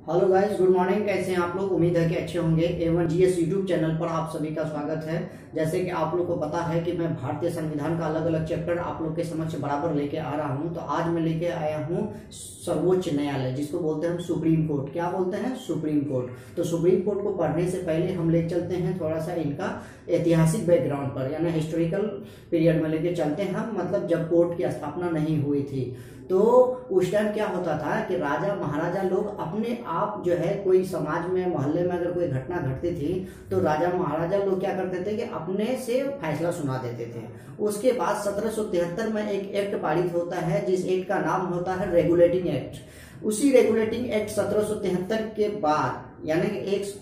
Hello guys, good morning. कैसे हैं आप लोग? उम्मीद है कि अच्छे होंगे। A1 GS यूट्यूब चैनल पर आप सभी का स्वागत है। जैसे कि आप लोग को पता है कि मैं भारतीय संविधान का अलग अलग चैप्टर आप लोग के समक्ष बराबर लेके आ रहा हूं। तो आज मैं लेके आया हूं सर्वोच्च न्यायालय, जिसको बोलते हैं हम सुप्रीम कोर्ट। क्या बोलते हैं? Supreme court. तो सुप्रीम कोर्ट को पढ़ने से पहले हम ले चलते हैं थोड़ा सा इनका ऐतिहासिक बैकग्राउंड पर, यानी हिस्टोरिकल पीरियड में लेके चलते हैं हम। मतलब जब कोर्ट की स्थापना नहीं हुई थी तो उस टाइम क्या होता था कि राजा महाराजा लोग अपने आप जो है, कोई समाज में मोहल्ले में अगर कोई घटना घटती थी तो राजा महाराजा लोग क्या करते थे कि अपने से फैसला सुना देते थे। उसके बाद 1773 में एक एक्ट पारित होता है, जिस एक्ट का नाम होता है रेगुलेटिंग एक्ट। उसी रेगुलेटिंग एक्ट 1773 के बाद, यानी कि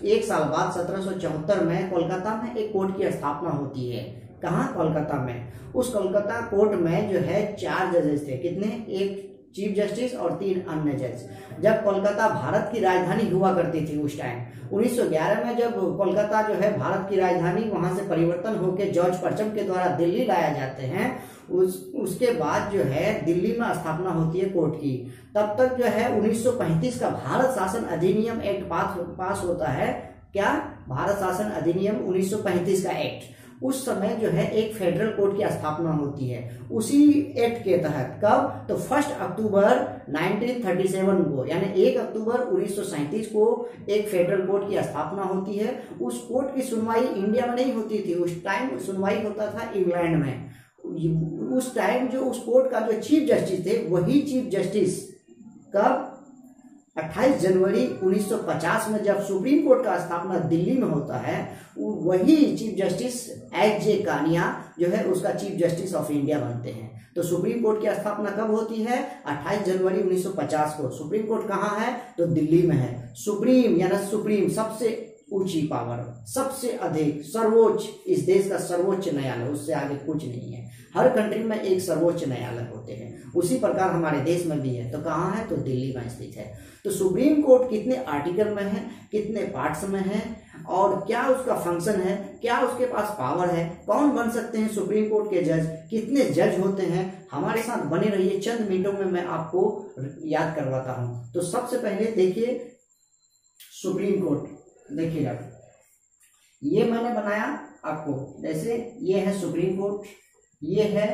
एक साल बाद 1774 में कोलकाता में एक कोर्ट की स्थापना होती है। कहाँ? कोलकाता में। उस कोलकाता कोर्ट में जो है 4 जजेस थे। कितने? एक चीफ जस्टिस और 3 अन्य जज। जब कोलकाता भारत की राजधानी हुआ करती थी उस टाइम 1911 में, जब कोलकाता जो है भारत की राजधानी, वहां से परिवर्तन होकर जॉर्ज परचम के द्वारा दिल्ली लाया जाते हैं। उसके बाद जो है दिल्ली में स्थापना होती है कोर्ट की। तब तक जो है 1935 का भारत शासन अधिनियम एक्ट पास होता है। क्या? भारत शासन अधिनियम 1935 का एक्ट। उस समय जो है एक फेडरल कोर्ट की स्थापना होती है उसी एक्ट के तहत। कब? तो 1 अक्टूबर 1937 को, यानी 1 अक्टूबर 1937 को एक फेडरल कोर्ट की स्थापना होती है। उस कोर्ट की सुनवाई इंडिया में नहीं होती थी। उस टाइम सुनवाई होता था इंग्लैंड में। उस टाइम जो उस कोर्ट का जो चीफ जस्टिस थे, वही चीफ जस्टिस कब? 28 जनवरी 1950 में जब सुप्रीम कोर्ट का स्थापना दिल्ली में होता है, वही चीफ जस्टिस एच.जे. कानिया जो है उसका चीफ जस्टिस ऑफ इंडिया बनते हैं। तो सुप्रीम कोर्ट की स्थापना कब होती है? 28 जनवरी 1950 को। सुप्रीम कोर्ट कहाँ है? तो दिल्ली में है। सुप्रीम यानी सुप्रीम, सबसे ऊंची पावर, सबसे अधिक, सर्वोच्च, इस देश का सर्वोच्च न्यायालय, उससे आगे कुछ नहीं है। हर कंट्री में एक सर्वोच्च न्यायालय होते हैं, उसी प्रकार हमारे देश में भी है। तो कहाँ है? तो दिल्ली में स्थित है। तो सुप्रीम कोर्ट कितने आर्टिकल में है, कितने पार्ट्स में है, और क्या उसका फंक्शन है, क्या उसके पास पावर है, कौन बन सकते हैं सुप्रीम कोर्ट के जज, कितने जज होते हैं, हमारे साथ बने रहिए। चंद मिनटों में मैं आपको याद करवाता हूं। तो सबसे पहले देखिए सुप्रीम कोर्ट। देखिएगा, ये मैंने बनाया आपको, जैसे ये है सुप्रीम कोर्ट, ये है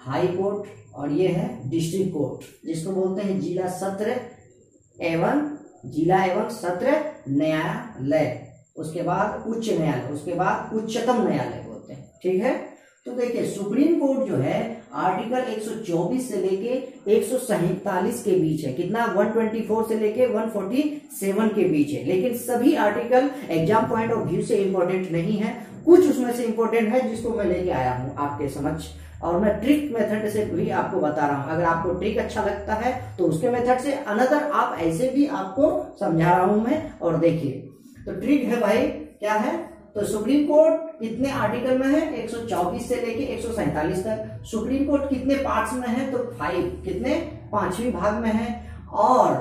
हाई कोर्ट, और ये है डिस्ट्रिक्ट कोर्ट, जिसको बोलते हैं जिला एवं सत्र न्यायालय। उसके बाद उच्च न्यायालय, उसके बाद उच्चतम न्यायालय बोलते हैं। ठीक है। तो देखिए सुप्रीम कोर्ट जो है आर्टिकल 124 से लेके 147 के बीच है। कितना? 124 से लेके 147 के बीच है। लेकिन सभी article exam point of view से इंपॉर्टेंट नहीं है, कुछ उसमें से इंपॉर्टेंट है जिसको मैं लेके आया हूं आपके समक्ष, और मैं ट्रिक मेथड से भी आपको बता रहा हूं। अगर आपको ट्रिक अच्छा लगता है तो उसके मेथड से, अनदर आप ऐसे भी आपको समझा रहा हूं मैं। और देखिए, तो ट्रिक है भाई, क्या है? तो सुप्रीम कोर्ट कितने आर्टिकल में है? 124 से लेके 147 तक। सुप्रीम कोर्ट कितने पार्ट्स में है? तो 5। कितने? 5वीं भाग में है। और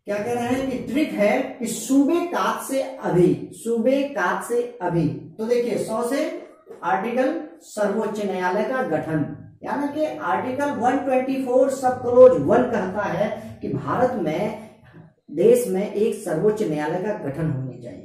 क्या कह रहे हैं कि ट्रिक है कि सूबे कात से अभी। तो देखिए 100 से आर्टिकल सर्वोच्च न्यायालय का गठन, यानी कि आर्टिकल 124 सब क्लोज 1 कहता है कि भारत में, देश में एक सर्वोच्च न्यायालय का गठन होने चाहिए।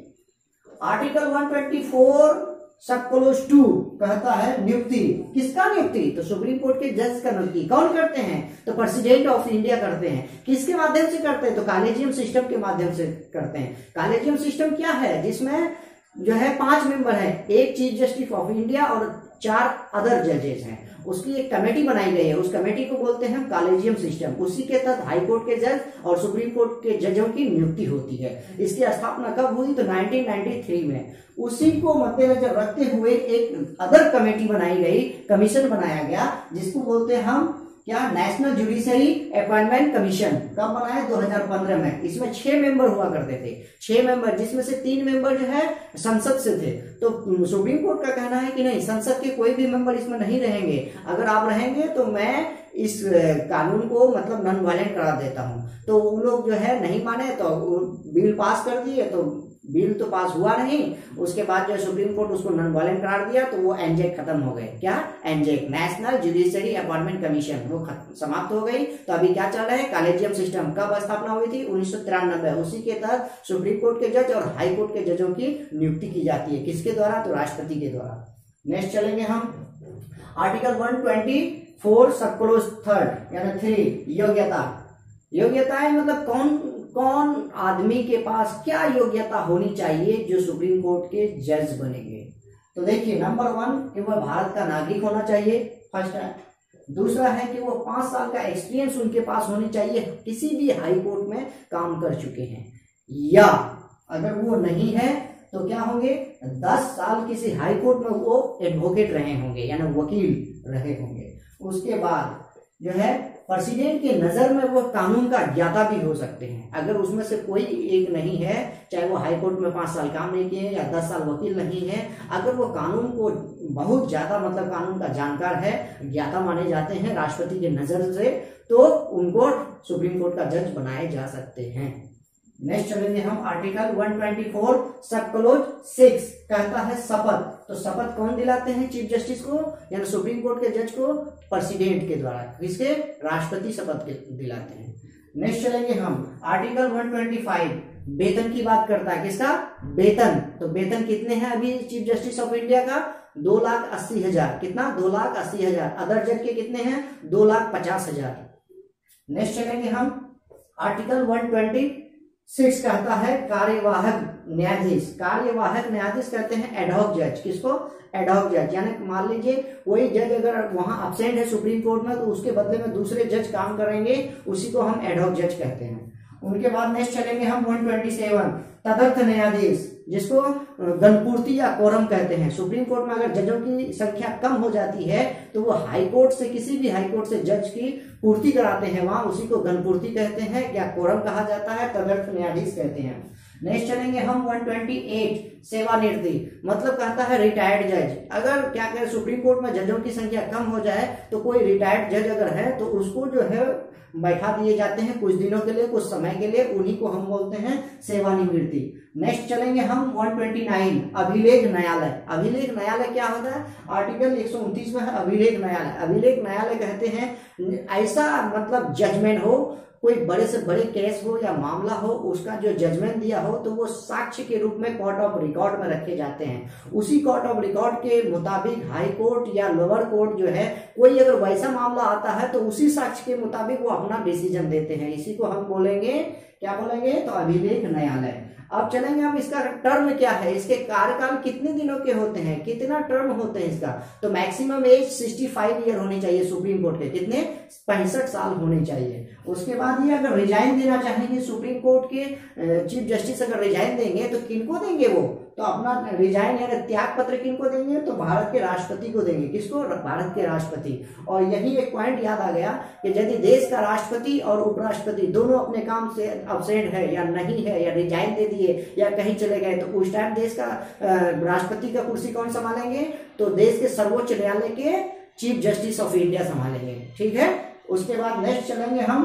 आर्टिकल 124 सब क्लोज 2 कहता है नियुक्ति। किसका नियुक्ति? तो सुप्रीम कोर्ट के जज का नियुक्ति कौन करते हैं? तो प्रेसिडेंट ऑफ इंडिया करते हैं। किसके माध्यम से करते हैं? तो कॉलेजियम सिस्टम के माध्यम से करते हैं। कॉलेजियम सिस्टम क्या है? जिसमें जो है 5 मेंबर है, एक चीफ जस्टिस ऑफ इंडिया और 4 अदर जजेस हैं। उसकी एक कमेटी बनाई गई है, उस कमेटी को बोलते हैं कॉलेजियम सिस्टम। उसी के तहत हाई कोर्ट के जज और सुप्रीम कोर्ट के जजों की नियुक्ति होती है। इसकी स्थापना कब हुई? तो 1993 में। उसी को मद्देनजर रखते हुए एक अदर कमेटी बनाई गई, कमीशन बनाया गया, जिसको बोलते हैं हम क्या? National judiciary appointment commission. कब बनाया? 2015 में। इसमें 6 मेंबर हुआ करते थे, 6 मेंबर, जिसमें से 3 मेंबर जो है संसद से थे। तो सुप्रीम कोर्ट का कहना है कि नहीं, संसद के कोई भी मेंबर इसमें नहीं रहेंगे। अगर आप रहेंगे तो मैं इस कानून को मतलब नॉन वायलेंट करा देता हूं। तो वो लोग जो है नहीं माने, तो बिल पास कर दिए, तो बिल तो पास हुआ नहीं, उसके बाद जो सुप्रीम कोर्ट उसको नॉन वायलेंट करार दिया तो वो एनजेक खत्म हो गए। क्या एनजेक, नेशनल जुडिशरी अपॉइंटमेंट कमीशन, वो समाप्त हो गई। तो अभी क्या चल रहा है, कॉलेजियम सिस्टम कब स्थापना हुई थी, 1993। उसी के तहत सुप्रीम कोर्ट के जज और हाई कोर्ट के जजों की नियुक्ति की जाती है। किसके द्वारा, तो राष्ट्रपति के द्वारा। नेक्स्ट चलेंगे हम आर्टिकल 124 सब क्लोज 3 यानी 3 योग्यता। योग्यता है मतलब कौन कौन आदमी के पास क्या योग्यता होनी चाहिए जो सुप्रीम कोर्ट के जज बनेंगे। तो देखिए, नंबर 1 कि वह भारत का नागरिक होना चाहिए, फर्स्ट है। दूसरा है कि वो 5 साल का एक्सपीरियंस उनके पास होनी चाहिए, किसी भी हाई कोर्ट में काम कर चुके हैं, या अगर वो नहीं है तो क्या होंगे, 10 साल किसी हाई कोर्ट में वो एडवोकेट रहे होंगे यानी वकील रहे होंगे। उसके बाद जो है प्रेसिडेंट की नजर में वो कानून का ज्ञाता भी हो सकते हैं। अगर उसमें से कोई एक नहीं है, चाहे वो हाई कोर्ट में 5 साल काम नहीं किए या 10 साल वकील नहीं है, अगर वो कानून को बहुत ज्यादा मतलब कानून का जानकार है, ज्ञाता माने जाते हैं राष्ट्रपति की नजर से, तो उनको सुप्रीम कोर्ट का जज बनाए जा सकते हैं। नेक्स्ट चलेंगे हम आर्टिकल 124 सब क्लोज 6 कहता है शपथ। तो शपथ कौन दिलाते हैं चीफ जस्टिस को यानी सुप्रीम कोर्ट के जज को, प्रेसिडेंट के द्वारा। किसके, राष्ट्रपति शपथ दिलाते हैं। नेक्स्ट चलेंगे हम आर्टिकल 125 वेतन की बात करता है। किसका, वेतन। तो वेतन कितने हैं अभी चीफ जस्टिस ऑफ इंडिया का, 2,80,000। कितना, 2,80,000। अदर जज के कितने हैं, 2,50,000। नेक्स्ट चलेंगे हम आर्टिकल 126 कहता है कार्यवाहक न्यायाधीश। कार्यवाहक न्यायाधीश कहते हैं एडहॉक जज। किसको, एडहॉक जज, यानी मान लीजिए कोई जज अगर वहां अब्सेंट है सुप्रीम कोर्ट में तो उसके बदले में दूसरे जज काम करेंगे, उसी को हम एडहॉक जज कहते हैं। उनके बाद नेक्स्ट चलेंगे हम 127 तदर्थ न्यायाधीश, जिसको गणपूर्ति या कोरम कहते हैं। सुप्रीम कोर्ट में अगर जजों की संख्या कम हो जाती है तो वो हाई कोर्ट से, किसी भी हाई कोर्ट से जज की पूर्ति कराते हैं, वहां उसी को गणपूर्ति कहते हैं या कोरम कहा जाता है, तदर्थ न्यायाधीश कहते हैं। नेक्स्ट चलेंगे हम 128 सेवानिवृत्ति, मतलब कहता है रिटायर्ड जज। अगर क्या कहें सुप्रीम कोर्ट में जजों की संख्या कम हो जाए तो कोई रिटायर्ड जज अगर है तो उसको जो है बैठा दिए जाते हैं कुछ दिनों के लिए, कुछ समय के लिए, उन्हीं को हम बोलते हैं सेवानिवृत्ति। नेक्स्ट चलेंगे हम 129 अभिलेख न्यायालय। अभिलेख न्यायालय क्या होता है, आर्टिकल 129 में है अभिलेख न्यायालय। अभिलेख न्यायालय कहते हैं ऐसा मतलब जजमेंट हो, कोई बड़े से बड़े केस हो या मामला हो, उसका जो जजमेंट दिया हो तो वो साक्ष्य के रूप में कोर्ट ऑफ रिकॉर्ड में रखे जाते हैं। उसी कोर्ट ऑफ रिकॉर्ड के मुताबिक हाई कोर्ट या लोअर कोर्ट जो है, कोई अगर वैसा मामला आता है तो उसी साक्ष्य के मुताबिक वो अपना डिसीजन देते हैं। इसी को हम बोलेंगे, क्या बोलेंगे, तो अभिलेख न्यायालय। अब चलेंगे हम इसका टर्म क्या है, इसके कार्यकाल कितने दिनों के होते हैं, कितना टर्म होते हैं इसका। तो मैक्सिमम एज 65 ईयर होनी चाहिए सुप्रीम कोर्ट के, कितने, 65 साल होने चाहिए। उसके बाद ये अगर रिजाइन देना चाहेंगे सुप्रीम कोर्ट के चीफ जस्टिस अगर रिजाइन देंगे तो किनको देंगे, वो तो अपना रिजाइन यानी त्याग पत्र किनको देंगे, तो भारत के राष्ट्रपति को देंगे। किसको, भारत के राष्ट्रपति। और यही एक पॉइंट याद आ गया कि यदि देश का राष्ट्रपति और उपराष्ट्रपति दोनों अपने काम से अब्सेंट है या नहीं है या रिजाइन दे दिए या कहीं चले गए तो उस टाइम देश का राष्ट्रपति का कुर्सी कौन संभालेंगे, तो देश के सर्वोच्च न्यायालय के चीफ जस्टिस ऑफ इंडिया संभालेंगे। ठीक है। उसके बाद नेक्स्ट चलेंगे हम,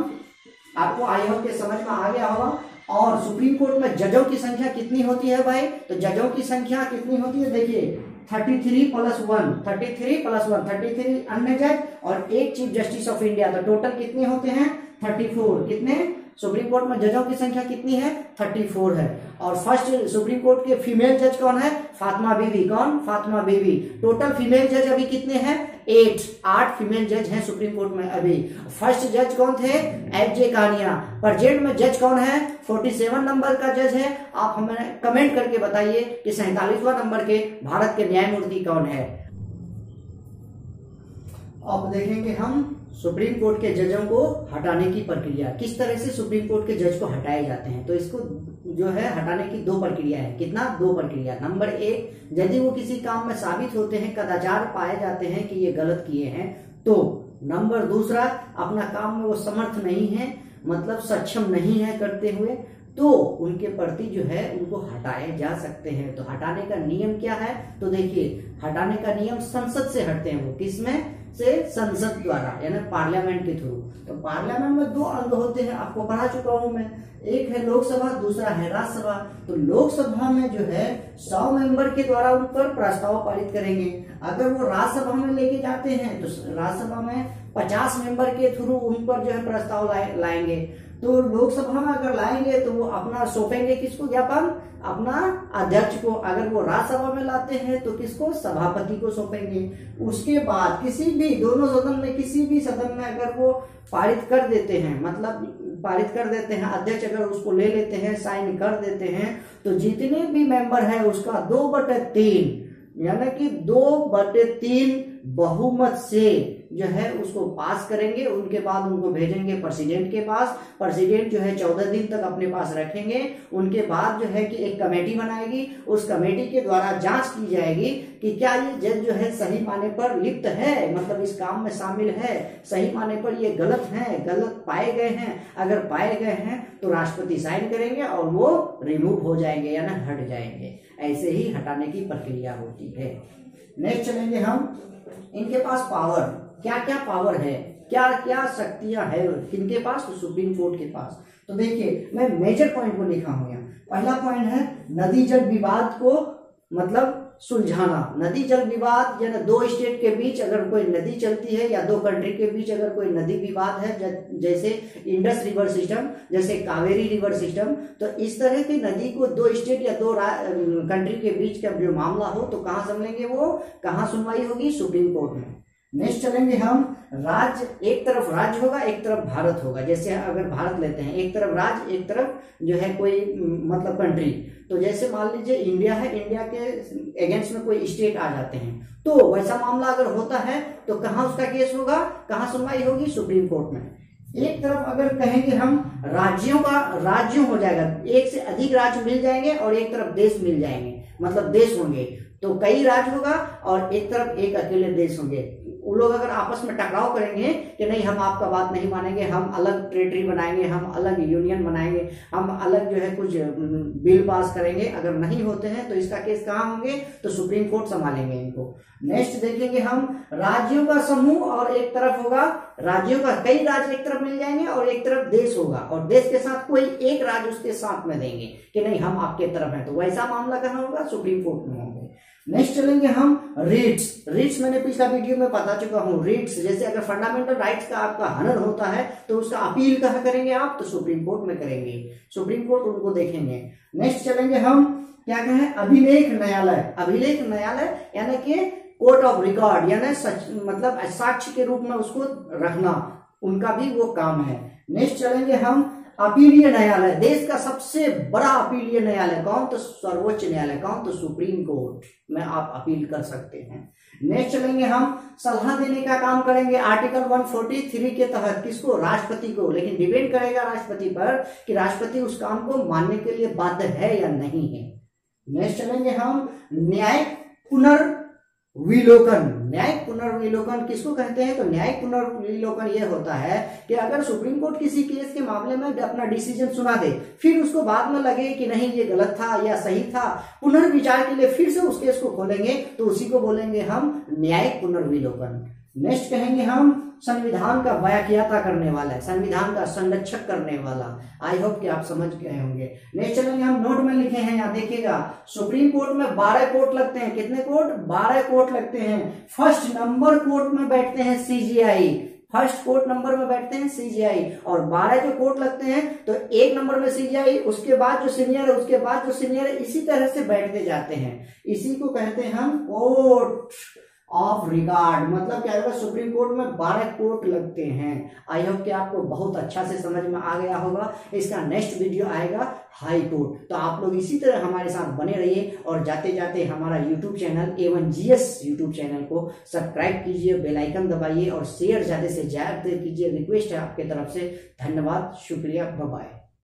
आपको आई होप के समझ में आ गया होगा। और सुप्रीम कोर्ट में जजों की संख्या कितनी होती है भाई, तो जजों की संख्या कितनी होती है, देखिए 33 + 1, 33 अन्य जज और एक चीफ जस्टिस ऑफ इंडिया, तो टोटल कितने होते हैं, 34। कितने, सुप्रीम कोर्ट में जजों की संख्या कितनी है, 34 है। और फर्स्ट सुप्रीम कोर्ट के फीमेल जज कौन है, फातिमा बीबी। कौन, फातिमा बीबी। टोटल फीमेल जज अभी कितने हैं, 8 फीमेल जज हैं सुप्रीम कोर्ट में अभी। फर्स्ट जज कौन थे, FJ कानिया। प्रेजेंट में जज कौन है, 47 नंबर का जज है। आप हमें कमेंट करके बताइए कि 47वां नंबर के भारत के न्यायमूर्ति कौन है। अब देखेंगे हम सुप्रीम कोर्ट के जजों को हटाने की प्रक्रिया, किस तरह से सुप्रीम कोर्ट के जज को हटाए जाते हैं। तो इसको जो है हटाने की 2 प्रक्रिया है। कितना, 2 प्रक्रिया। नंबर 1, यदि वो किसी काम में साबित होते हैं, कदाचार पाए जाते हैं कि ये गलत किए हैं तो। नंबर 2, अपना काम में वो समर्थ नहीं है, मतलब सक्षम नहीं है करते हुए, तो उनके प्रति जो है उनको हटाए जा सकते हैं। तो हटाने का नियम क्या है, तो देखिए हटाने का नियम संसद से हटते हैं वो, किसमें, से संसद द्वारा यानी पार्लियामेंट के थ्रू। तो पार्लियामेंट में दो अंग होते हैं, आपको पढ़ा चुका हूं मैं, एक है लोकसभा, दूसरा है राज्यसभा। तो लोकसभा में जो है 100 मेंबर के द्वारा उन पर प्रस्ताव पारित करेंगे। अगर वो राज्यसभा में लेके जाते हैं तो राज्यसभा में 50 मेंबर के थ्रू उन पर जो है प्रस्ताव लाएंगे। तो लोकसभा में अगर लाएंगे तो वो अपना सौंपेंगे किसको ज्ञापन, अपना अध्यक्ष को। अगर वो राज्यसभा में लाते हैं तो किसको, सभापति को सौंपेंगे। उसके बाद किसी भी दोनों सदन में, किसी भी सदन में अगर वो पारित कर देते हैं, मतलब पारित कर देते हैं, अध्यक्ष अगर उसको ले लेते हैं, साइन कर देते हैं, तो जितने भी मेंबर है उसका 2/3 यानी कि 2/3 बहुमत से जो है उसको पास करेंगे। उनके बाद उनको भेजेंगे प्रेसिडेंट के पास। प्रेसिडेंट जो है 14 दिन तक अपने पास रखेंगे। उनके बाद जो है कि एक कमेटी बनाएगी, उस कमेटी के द्वारा जांच की जाएगी कि क्या ये जज जो है सही माने पर लिप्त है, मतलब इस काम में शामिल है, सही माने पर ये गलत है, गलत पाए गए हैं। अगर पाए गए हैं तो राष्ट्रपति साइन करेंगे और वो रिमूव हो जाएंगे यानी हट जाएंगे। ऐसे ही हटाने की प्रक्रिया होती है। नेक्स्ट चलेंगे हम, इनके पास पावर, क्या क्या पावर है, क्या क्या शक्तियां है किनके पास, तो सुप्रीम कोर्ट के पास। तो देखिए मैं मेजर पॉइंट को लिखा हूं यहाँ। पहला पॉइंट है नदी जल विवाद को मतलब सुलझाना। नदी जल विवाद यानी दो स्टेट के बीच अगर कोई नदी चलती है या दो कंट्री के बीच अगर कोई नदी विवाद है, जैसे इंडस रिवर सिस्टम, जैसे कावेरी रिवर सिस्टम, तो इस तरह की नदी को दो स्टेट या दो कंट्री के बीच का जो मामला हो तो कहाँ संभलेंगे, वो कहाँ सुनवाई होगी, सुप्रीम कोर्ट में। नेक्स्ट चलेंगे हम, राज्य, एक तरफ राज्य होगा एक तरफ भारत होगा। जैसे अगर भारत लेते हैं, एक तरफ राज्य एक तरफ जो है कोई मतलब कंट्री। तो जैसे मान लीजिए इंडिया है, इंडिया के अगेंस्ट में कोई स्टेट आ जाते हैं, तो वैसा मामला अगर होता है तो कहाँ उसका केस होगा, कहाँ सुनवाई होगी, सुप्रीम कोर्ट में। एक तरफ अगर कहेंगे हम राज्यों का, राज्यों हो जाएगा, एक से अधिक राज्य मिल जाएंगे और एक तरफ देश मिल जाएंगे, मतलब देश होंगे, तो कई राज्य होगा और एक तरफ एक अकेले देश होंगे। वो लोग अगर आपस में टकराव करेंगे कि नहीं हम आपका बात नहीं मानेंगे, हम अलग टेरिटरी बनाएंगे, हम अलग यूनियन बनाएंगे, हम अलग जो है कुछ बिल पास करेंगे, अगर नहीं होते हैं तो इसका केस कहाँ होंगे, तो सुप्रीम कोर्ट संभालेंगे इनको। नेक्स्ट देखेंगे हम, राज्यों का समूह और एक तरफ होगा, राज्यों का कई राज्य एक तरफ मिल जाएंगे और एक तरफ देश होगा और देश के साथ कोई एक राज्य उसके साथ में देंगे कि नहीं हम आपके तरफ हैं, तो वैसा मामला कहाँ होगा, सुप्रीम कोर्ट में होंगे। नेक्स्ट चलेंगे हम रिट्स। रिट्स मैंने पिछला वीडियो में बता चुका हूँ। रिट्स जैसे अगर फंडामेंटल राइट्स का आपका हनन होता है तो उसका अपील कहाँ करेंगे आप, तो सुप्रीम कोर्ट में करेंगे, सुप्रीम कोर्ट उनको देखेंगे। नेक्स्ट चलेंगे हम, क्या कहें, अभिलेख न्यायालय। अभिलेख न्यायालय यानी कि कोर्ट ऑफ रिकॉर्ड यानी मतलब साक्ष्य के रूप में उसको रखना, उनका भी वो काम है। नेक्स्ट चलेंगे हम, अपीलीय न्यायालय। देश का सबसे बड़ा अपीलीय न्यायालय कौन, तो सर्वोच्च न्यायालय। कौन, तो सुप्रीम कोर्ट में आप अपील कर सकते हैं। नेक्स्ट चलेंगे हम, सलाह देने का काम करेंगे आर्टिकल 143 के तहत, किसको, राष्ट्रपति को, लेकिन डिपेंड करेगा राष्ट्रपति पर कि राष्ट्रपति उस काम को मानने के लिए बाध्य है या नहीं है। नेक्स्ट चलेंगे हम, न्यायिक पुनर्विलोकन। न्यायिक पुनर्विलोकन किसको कहते हैं, तो न्यायिक पुनर्विलोकन ये होता है कि अगर सुप्रीम कोर्ट किसी केस के मामले में अपना डिसीजन सुना दे, फिर उसको बाद में लगे कि नहीं ये गलत था या सही था, पुनर्विचार के लिए फिर से उस केस को खोलेंगे, तो उसी को बोलेंगे हम न्यायिक पुनर्विलोकन। नेक्स्ट कहेंगे हम, संविधान का व्याख्याता करने वाला है, संविधान का संरक्षक करने वाला। आई होप कि आप समझ गए होंगे। नेक्स्ट चलेंगे हम, नोट में लिखे हैं यहाँ देखिएगा, सुप्रीम कोर्ट में 12 कोर्ट लगते हैं। कितने कोर्ट, 12 कोर्ट लगते हैं। फर्स्ट नंबर कोर्ट में बैठते हैं सीजीआई, फर्स्ट कोर्ट नंबर में बैठते हैं सीजीआई, और 12 जो कोर्ट लगते हैं तो एक नंबर में सीजीआई, उसके बाद जो सीनियर है, उसके बाद जो सीनियर है, इसी तरह से बैठते जाते हैं। इसी को कहते हैं हम कोर्ट ऑफ रिकॉर्ड। मतलब क्या होगा, सुप्रीम कोर्ट में 12 कोर्ट लगते हैं। आई होप कि आपको बहुत अच्छा से समझ में आ गया होगा। इसका नेक्स्ट वीडियो आएगा हाई कोर्ट, तो आप लोग इसी तरह हमारे साथ बने रहिए और जाते जाते हमारा YouTube channel A1GS YouTube channel को सब्सक्राइब कीजिए, बेल आइकन दबाइए और शेयर ज्यादा से ज्यादा कीजिए, रिक्वेस्ट है आपके तरफ से। धन्यवाद, शुक्रिया, बाय बाय।